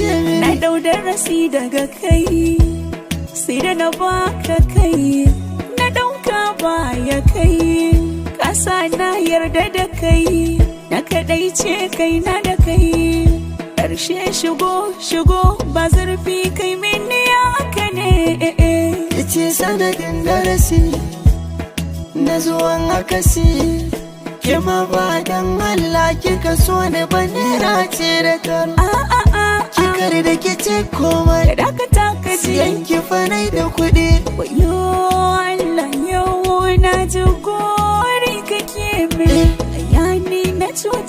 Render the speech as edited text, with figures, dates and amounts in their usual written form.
ce mini na dau darasi daga kai, sai da na baka kai, na dauka baya kai, kasa na yarda da kai, na kadaice kai na da kai, ƙarshe shigo ba zurfi kai mini haka ne. ce sanadin darasi na zuwan akasi, ke ma ba dan Allah kika so ni ba nera ce da karo. Kikar da ke ce komai da ka taka ji yanki fanai da kuɗi. Wayo Allah yau na ji gori kake min, bayani na cuta.